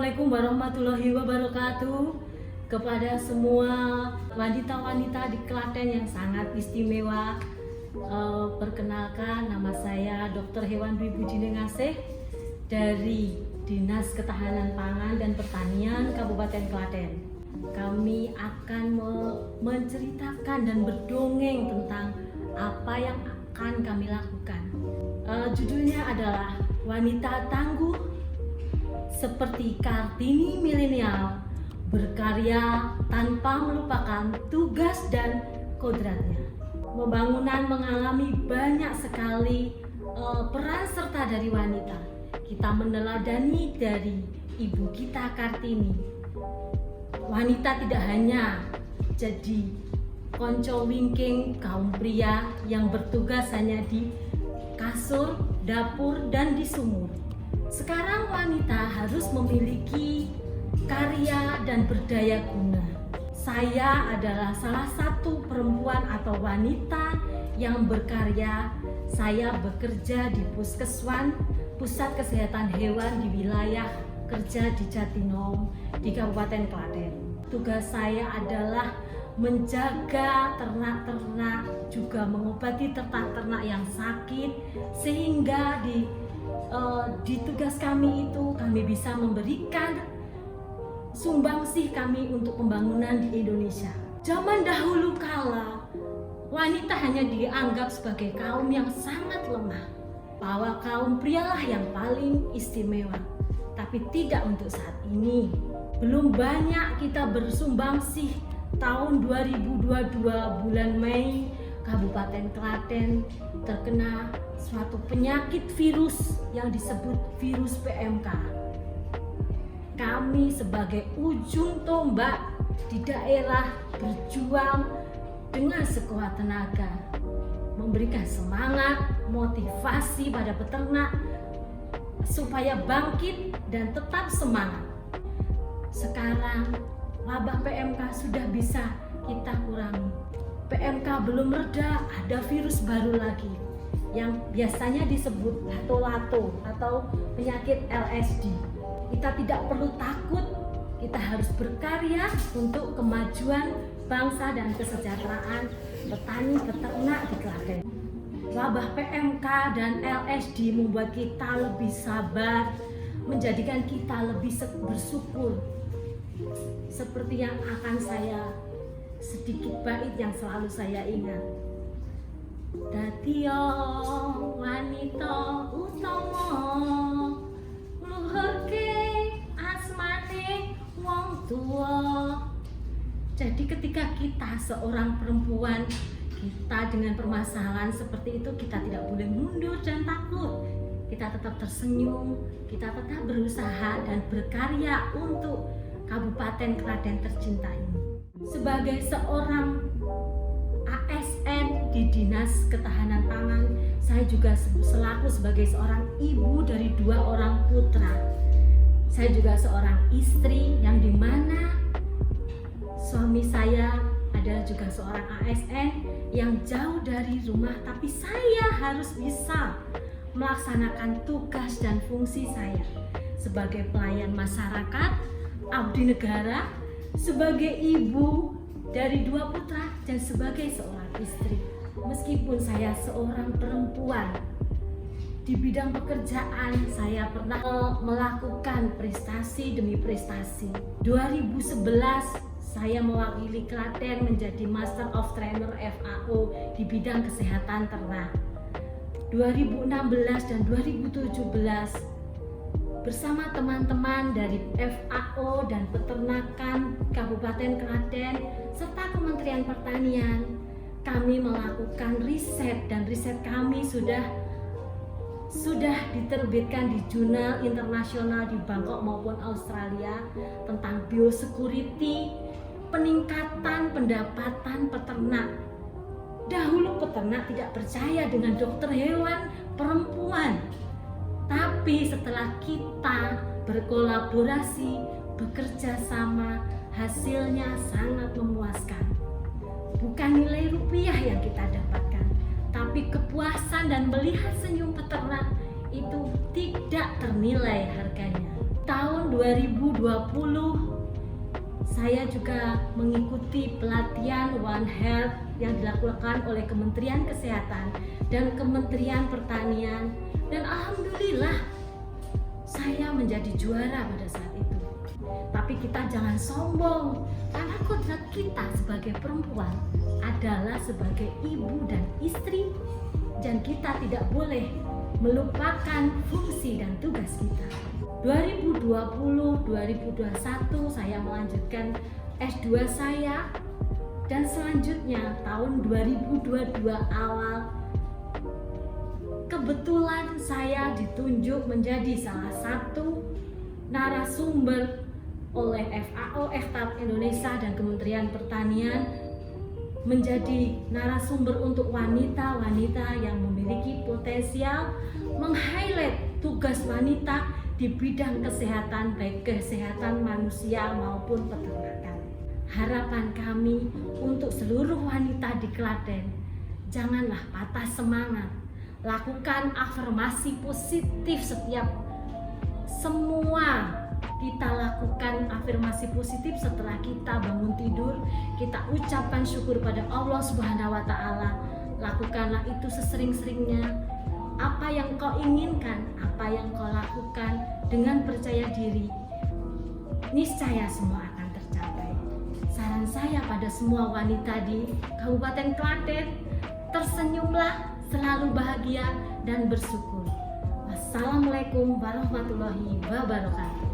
Assalamualaikum warahmatullahi wabarakatuh. Kepada semua wanita-wanita di Klaten yang sangat istimewa, perkenalkan nama saya Dr. Hewan Dwi Bujinengasih dari Dinas Ketahanan Pangan dan Pertanian Kabupaten Klaten. Kami akan menceritakan dan berdongeng tentang apa yang akan kami lakukan. Judulnya adalah Wanita Tangguh seperti Kartini Milenial, berkarya tanpa melupakan tugas dan kodratnya. Pembangunan mengalami banyak sekali peran serta dari wanita. Kita meneladani dari ibu kita Kartini. Wanita tidak hanya jadi konco wingking kaum pria yang bertugas hanya di kasur, dapur, dan di sumur. Sekarang wanita harus memiliki karya dan berdaya guna. Saya adalah salah satu perempuan atau wanita yang berkarya. Saya bekerja di Puskeswan, Pusat Kesehatan Hewan di wilayah kerja di Jatinom, di Kabupaten Klaten. Tugas saya adalah menjaga ternak-ternak, juga mengobati ternak-ternak yang sakit, sehingga di tugas kami itu kami bisa memberikan sumbangsih kami untuk pembangunan di Indonesia. Zaman dahulu kala, wanita hanya dianggap sebagai kaum yang sangat lemah, bahwa kaum prialah yang paling istimewa. Tapi tidak untuk saat ini. Belum banyak kita bersumbangsih. Tahun 2022 bulan Mei, Kabupaten Klaten terkena suatu penyakit virus yang disebut virus PMK. Kami sebagai ujung tombak di daerah berjuang dengan sekuat tenaga, memberikan semangat, motivasi pada peternak supaya bangkit dan tetap semangat. Sekarang wabah PMK sudah bisa kita kurangi. PMK belum reda, ada virus baru lagi yang biasanya disebut lato-lato atau penyakit LSD. Kita tidak perlu takut, kita harus berkarya untuk kemajuan bangsa dan kesejahteraan petani peternak di Klaten. Wabah PMK dan LSD membuat kita lebih sabar, menjadikan kita lebih bersyukur. Seperti yang akan saya sedikit bait yang selalu saya ingat. Dadiya wanita utama, ngluhurke asmane wong tua. Jadi ketika kita seorang perempuan, kita dengan permasalahan seperti itu, kita tidak boleh mundur dan takut. Kita tetap tersenyum, kita tetap berusaha dan berkarya untuk Kabupaten Klaten tercinta ini. Sebagai seorang ASN di Dinas Ketahanan Pangan, saya juga selaku sebagai seorang ibu dari 2 orang putra. Saya juga seorang istri yang dimana suami saya adalah juga seorang ASN yang jauh dari rumah, tapi saya harus bisa melaksanakan tugas dan fungsi saya sebagai pelayan masyarakat, abdi negara, sebagai ibu dari 2 putra, dan sebagai seorang istri. Meskipun saya seorang perempuan, di bidang pekerjaan saya pernah melakukan prestasi demi prestasi. 2011 saya mewakili Klaten menjadi Master of Trainer FAO di bidang kesehatan ternak. 2016 dan 2017 bersama teman-teman dari FAO dan Peternakan Kabupaten Klaten serta Kementerian Pertanian, kami melakukan riset, dan riset kami sudah diterbitkan di jurnal internasional di Bangkok maupun Australia tentang biosecurity, peningkatan pendapatan peternak. Dahulu peternak tidak percaya dengan dokter hewan perempuan, tapi setelah kita berkolaborasi, bekerja sama, hasilnya sangat memuaskan. Bukan nilai rupiah yang kita dapatkan, tapi kepuasan dan melihat senyum peternak itu tidak ternilai harganya. tahun 2020 saya juga mengikuti pelatihan One Health yang dilakukan oleh Kementerian Kesehatan dan Kementerian Pertanian, dan alhamdulillah saya menjadi juara pada saat itu. Tapi kita jangan sombong, karena kodrat kita sebagai perempuan adalah sebagai ibu dan istri, dan kita tidak boleh melupakan fungsi dan tugas kita. 2020-2021 saya melanjutkan S2 saya, dan selanjutnya tahun 2022 awal kebetulan saya ditunjuk menjadi salah satu narasumber oleh FAO, FTAP Indonesia dan Kementerian Pertanian menjadi narasumber untuk wanita-wanita yang memiliki potensial, meng-highlight tugas wanita di bidang kesehatan, baik kesehatan manusia maupun peternakan. Harapan kami untuk seluruh wanita di Klaten, janganlah patah semangat. Lakukan afirmasi positif semua kita lakukan afirmasi positif setelah kita bangun tidur. Kita ucapkan syukur pada Allah Subhanahu wa Ta'ala. Lakukanlah itu sesering-seringnya. Apa yang kau inginkan, apa yang kau lakukan dengan percaya diri, niscaya semua akan tercapai. Saran saya pada semua wanita di Kabupaten Klaten, tersenyumlah, selalu bahagia dan bersyukur. Wassalamualaikum warahmatullahi wabarakatuh.